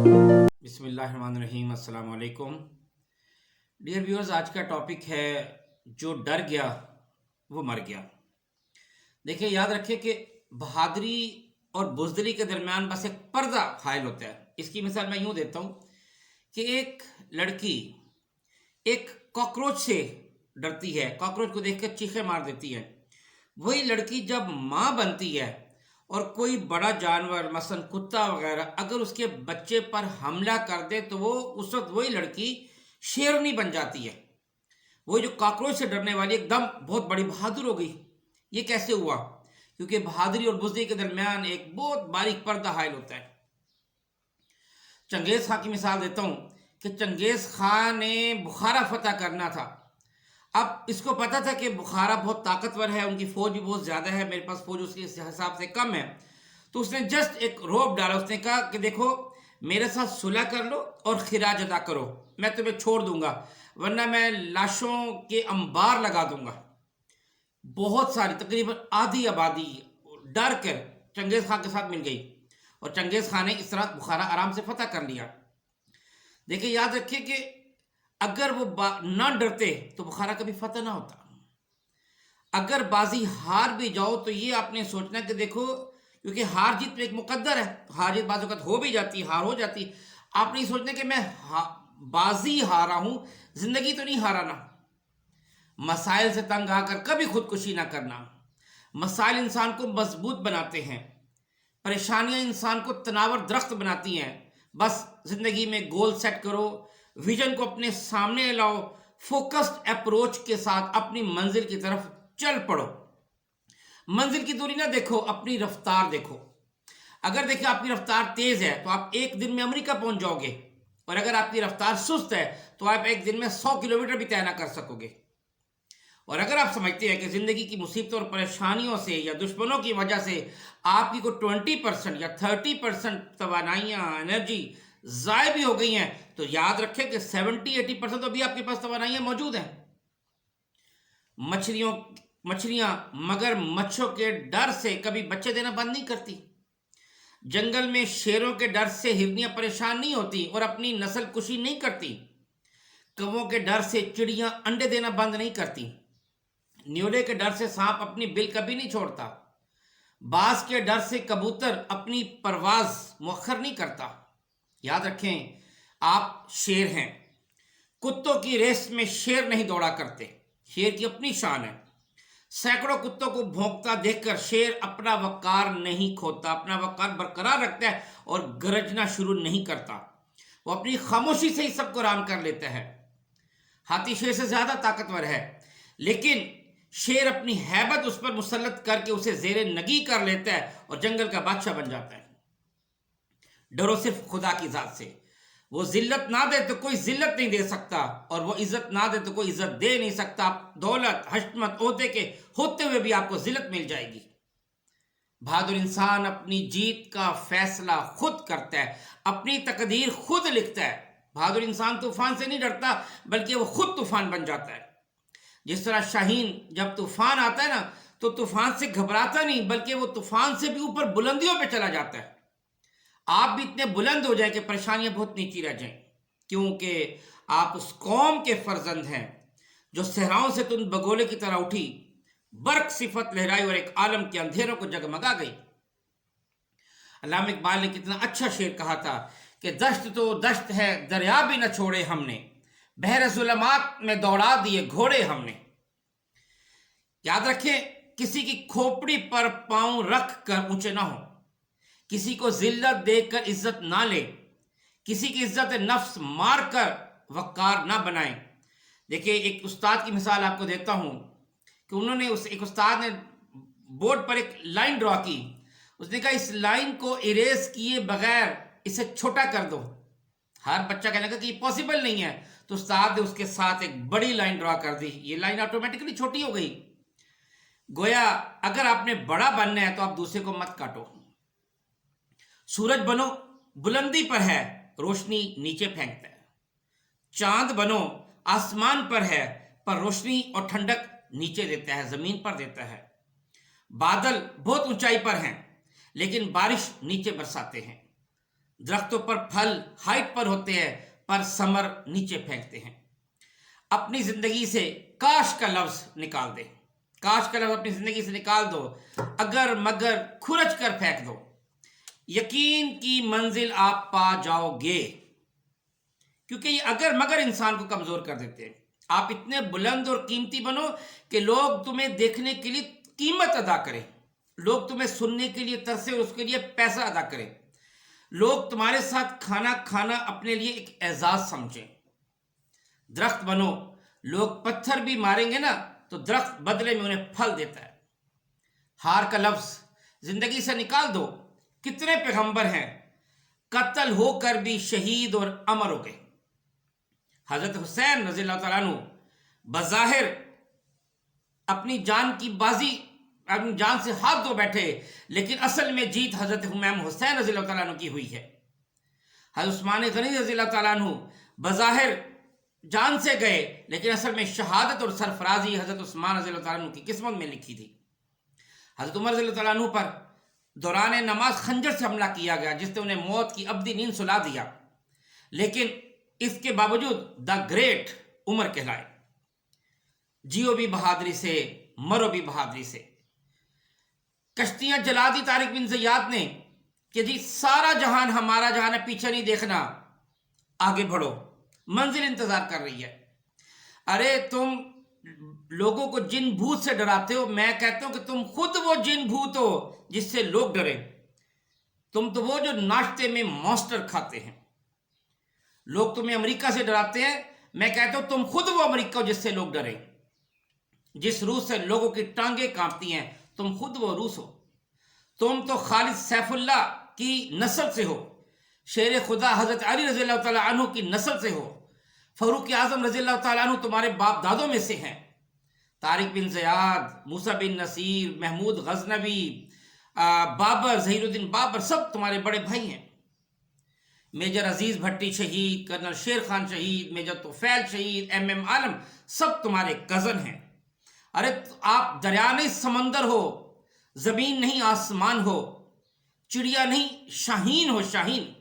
बिस्मिल्लाहिर्रहमानिर्रहीम, अस्सलाम वालेकुम। डियर व्यूअर्स, आज का टॉपिक है जो डर गया वो मर गया। देखिए, याद रखिए कि बहादुरी और बुज़दिली के दरमियान बस एक पर्दा हायल होता है। इसकी मिसाल मैं यूँ देता हूँ कि एक लड़की एक कॉकरोच से डरती है, कॉकरोच को देखकर चीखें मार देती है। वही लड़की जब माँ बनती है और कोई बड़ा जानवर मसलन कुत्ता वगैरह अगर उसके बच्चे पर हमला कर दे तो वो उस वक्त वही लड़की शेरनी बन जाती है। वो जो कॉकरोच से डरने वाली एकदम बहुत बड़ी बहादुर हो गई। ये कैसे हुआ? क्योंकि बहादुरी और बुज़दिली के दरमियान एक बहुत बारीक पर्दा हायल होता है। चंगेज़ खां की मिसाल देता हूँ कि चंगेज़ खां ने बुखारा फतह करना था। अब इसको पता था कि बुखारा बहुत ताकतवर है, उनकी फ़ौज भी बहुत ज़्यादा है, मेरे पास फ़ौज उसके हिसाब से कम है। तो उसने जस्ट एक रोब डाला। उसने कहा कि देखो, मेरे साथ सुलह कर लो और खिराज अदा करो, मैं तुम्हें छोड़ दूंगा, वरना मैं लाशों के अंबार लगा दूंगा। बहुत सारी तकरीबन आधी आबादी डर कर चंगेज़ खां के साथ मिल गई और चंगेज़ खां ने इस तरह बुखारा आराम से फतह कर लिया। देखिए, याद रखिए कि अगर वो ना डरते तो बुखारा कभी फतह ना होता। अगर बाजी हार भी जाओ तो ये आपने सोचना कि देखो, क्योंकि हार जीत में एक मुकद्दर है, हार जीत बाज़ वक़्त हो भी जाती, हार हो जाती। आपने ये सोचना कि मैं बाजी हारा हूं, जिंदगी तो नहीं हारा ना। मसाइल से तंग आकर कभी खुदकुशी ना करना। मसाइल इंसान को मजबूत बनाते हैं, परेशानियां इंसान को तनावर दरख्त बनाती हैं। बस जिंदगी में गोल सेट करो, विजन को अपने सामने लाओ, फोकस्ड अप्रोच के साथ अपनी मंजिल की तरफ चल पड़ो। मंजिल की दूरी ना देखो, अपनी रफ्तार देखो। अगर देखिए आपकी रफ्तार तेज है तो आप एक दिन में अमेरिका पहुंच जाओगे, और अगर आपकी रफ्तार सुस्त है तो आप एक दिन में 100 किलोमीटर भी तय ना कर सकोगे। और अगर आप समझते हैं कि जिंदगी की मुसीबतों और परेशानियों से या दुश्मनों की वजह से आपकी को 20% या 30% तवानाइयाँ, एनर्जी ज़ाय भी हो गई हैं, तो याद रखें कि 70-80% तो भी आपके पास तवानाइयाँ मौजूद हैं। मछलियाँ मगर मच्छों के डर से कभी बच्चे देना बंद नहीं करती। जंगल में शेरों के डर से हिरनियाँ परेशान नहीं होती और अपनी नस्ल कुशी नहीं करती। कौवों के डर से चिड़ियाँ अंडे देना बंद नहीं करती। न्योले के डर से सांप अपनी बिल कभी नहीं छोड़ता। बाज के डर से कबूतर अपनी परवाज मुअख्खर नहीं करता। याद रखें, आप शेर हैं। कुत्तों की रेस में शेर नहीं दौड़ा करते, शेर की अपनी शान है। सैकड़ों कुत्तों को भौंकता देखकर शेर अपना वकार नहीं खोता, अपना वकार बरकरार रखता है और गरजना शुरू नहीं करता। वो अपनी खामोशी से ही सबको राम कर लेता है। हाथी शेर से ज्यादा ताकतवर है, लेकिन शेर अपनी हैबत उस पर मुसल्लत करके उसे जेरे नगी कर लेता है और जंगल का बादशाह बन जाता है। डरो सिर्फ खुदा की जात से। वो जिल्लत ना दे तो कोई जिल्लत नहीं दे सकता, और वो इज्जत ना दे तो कोई इज्जत दे नहीं सकता। दौलत, हशमत, ओहदे के होते हुए भी आपको जिल्लत मिल जाएगी। बहादुर इंसान अपनी जीत का फैसला खुद करता है, अपनी तकदीर खुद लिखता है। बहादुर इंसान तूफान से नहीं डरता, बल्कि वो खुद तूफान बन जाता है। जिस तरह शाहीन जब तूफान आता है ना, तो तूफान से घबराता नहीं, बल्कि वो तूफान से भी ऊपर बुलंदियों पे चला जाता है। आप भी इतने बुलंद हो जाए कि परेशानियां बहुत नीची रह जाएं, क्योंकि आप उस कौम के फर्जंद हैं जो सहराओं से तुम बगोले की तरह उठी, बर्क सिफत लहराई और एक आलम के अंधेरों को जगमगा गई। अल्लामा इकबाल ने कितना अच्छा शेर कहा था कि दश्त तो दश्त है, दरिया भी न छोड़े हमने, बहर जुलमात में दौड़ा दिए घोड़े हमने। याद रखें, किसी की खोपड़ी पर पांव रख कर ऊंचे ना हो, किसी को जिल्लत देकर इज्जत ना ले, किसी की इज्जत नफ्स मार कर वकार ना बनाए। देखिए, एक उस्ताद की मिसाल आपको देता हूं कि उन्होंने एक उस्ताद ने बोर्ड पर एक लाइन ड्रॉ की। उसने कहा, इस लाइन को इरेज किए बगैर इसे छोटा कर दो। हर बच्चा कहने लगा कि ये पॉसिबल नहीं है, तो उस्ताद ने उसके साथ एक बड़ी लाइन ड्रॉ कर दी। ये लाइन ऑटोमेटिकली छोटी हो गई। गोया अगर आपने बड़ा बनना है तो आप दूसरे को मत काटो। सूरज बनो, बुलंदी पर है, रोशनी नीचे फेंकता है। चांद बनो, आसमान पर है, पर रोशनी और ठंडक नीचे देता है, जमीन पर देता है। बादल बहुत ऊंचाई पर हैं, लेकिन बारिश नीचे बरसाते हैं। درختوں پر پھل ہائٹ پر ہوتے ہیں پر ثمر نیچے پھینکتے ہیں۔ اپنی زندگی سے کاش کا لفظ نکال دے، کاش کا لفظ اپنی زندگی سے نکال دو، اگر مگر کھرچ کر پھینک دو، یقین کی منزل آپ پا جاؤ گے۔ کیونکہ یہ اگر مگر انسان کو کمزور کر دیتے ہیں۔ آپ اتنے بلند اور قیمتی بنو کہ لوگ تمہیں دیکھنے کے لیے قیمت ادا کریں، لوگ تمہیں سننے کے لیے ترسے اور اس کے لیے پیسہ ادا کریں، لوگ تمہارے ساتھ کھانا کھانا اپنے لیے ایک اعزاز سمجھیں۔ درخت بنو، لوگ پتھر بھی ماریں گے نا تو درخت بدلے میں انہیں پھل دیتا ہے۔ ہار کا لفظ زندگی سے نکال دو۔ کتنے پیغمبر ہیں قتل ہو کر بھی شہید اور امر ہو گئے۔ حضرت حسین رضی اللہ تعالیٰ عنہ بظاہر اپنی جان کی بازی، اپنی جان سے ہاتھ دھو بیٹھے، لیکن اصل میں جیت حضرت امام حسین رضی اللہ تعالیٰ عنہ کی ہوئی ہے۔ حضرت عثمان غنی رضی اللہ تعالیٰ عنہ بظاہر جان سے گئے، لیکن اصل میں شہادت اور سرفرازی حضرت عثمان رضی اللہ تعالیٰ عنہ کی قسمت میں لکھی تھی۔ حضرت عمر رضی اللہ تعالیٰ عنہ پر دوران نماز خنجر سے حملہ کیا گیا، جس نے انہیں موت کی ابدی نیند سلا دیا، لیکن اس کے باوجود دا گریٹ عمر کہلائے۔ جیو بھی بہادری سے، مرو بھی بہادری سے۔ کشتیاں جلا دی طارق بن زیاد نے کہ جی سارا جہان ہمارا جہان ہے، پیچھے نہیں دیکھنا، آگے بڑھو، منزل انتظار کر رہی ہے۔ ارے تم لوگوں کو جن بھوت سے ڈراتے ہو، میں کہتا ہوں کہ تم خود وہ جن بھوت ہو جس سے لوگ ڈریں۔ تم تو وہ جو ناشتے میں مانسٹر کھاتے ہیں۔ لوگ تمہیں امریکہ سے ڈراتے ہیں، میں کہتا ہوں تم خود وہ امریکہ ہو جس سے لوگ ڈریں۔ جس روس سے لوگوں کی ٹانگیں کانپتی ہیں، تم خود وہ روس ہو۔ تم تو خالد سیف اللہ کی نسل سے ہو، شیر خدا حضرت علی رضی اللہ تعالیٰ عنہ کی نسل سے ہو، فاروق اعظم رضی اللہ تعالیٰ عنہ تمہارے باپ دادوں میں سے ہیں، طارق بن زیاد، موسیٰ بن نصیر، محمود غزنوی، بابر، ظہیر الدین بابر، سب تمہارے بڑے بھائی ہیں۔ میجر عزیز بھٹی شہید، کرنل شیر خان شہید، میجر توفیل شہید، ایم عالم، سب تمہارے کزن ہیں۔ ارے آپ دریا نہیں سمندر ہو، زمین نہیں آسمان ہو، چڑیا نہیں شاہین ہو، شاہین۔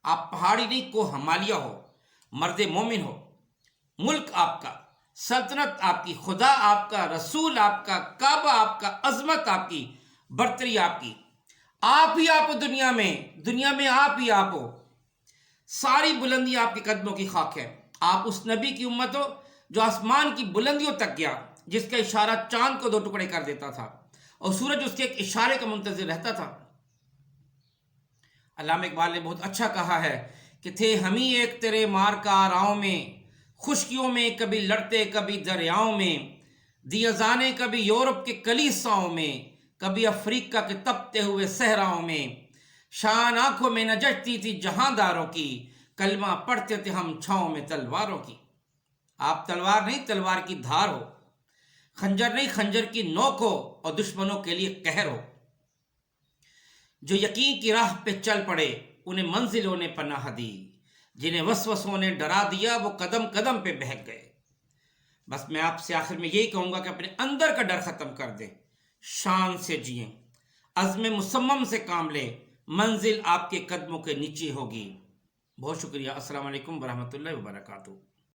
آپ پہاڑی نہیں کو ہمالیہ ہو، مرد مومن ہو۔ ملک آپ کا، سلطنت آپ کی، خدا آپ کا، رسول آپ کا، کعبہ آپ کا، عظمت آپ کی، برتری آپ کی۔ آپ ہی آپ ہو دنیا میں آپ ہی آپ ہو۔ ساری بلندی آپ کے قدموں کی خاک ہے۔ آپ اس نبی کی امت ہو جو آسمان کی بلندیوں تک گیا، جس کا اشارہ چاند کو 2 ٹکڑے کر دیتا تھا اور سورج اس کے ایک اشارے کا منتظر رہتا تھا۔ علامہ اقبال نے بہت اچھا کہا ہے کہ تھے ہم ہی ایک تیرے مار کا راہوں میں، خشکیوں میں کبھی لڑتے کبھی دریاؤں میں، دیا زانے کبھی یورپ کے کلیساؤں میں، کبھی افریقہ کے تپتے ہوئے صحراؤں میں، شان آنکھوں میں نہ جچتی تھی جہانداروں کی، کلمہ پڑھتے تھے ہم چھاؤں میں تلواروں کی۔ آپ تلوار نہیں، تلوار کی دھار ہو، خنجر نہیں، خنجر کی نوک ہو، اور دشمنوں کے لیے قہر ہو۔ جو یقین کی راہ پہ چل پڑے انہیں منزلوں نے پناہ دی، جنہیں وسوسوں نے ڈرا دیا وہ قدم قدم پہ بہک گئے۔ بس میں آپ سے آخر میں یہی کہوں گا کہ اپنے اندر کا ڈر ختم کر دیں، شان سے جئیں، عزم مصمم سے کام لیں، منزل آپ کے قدموں کے نیچے ہوگی۔ بہت شکریہ۔ السلام علیکم ورحمۃ اللہ وبرکاتہ۔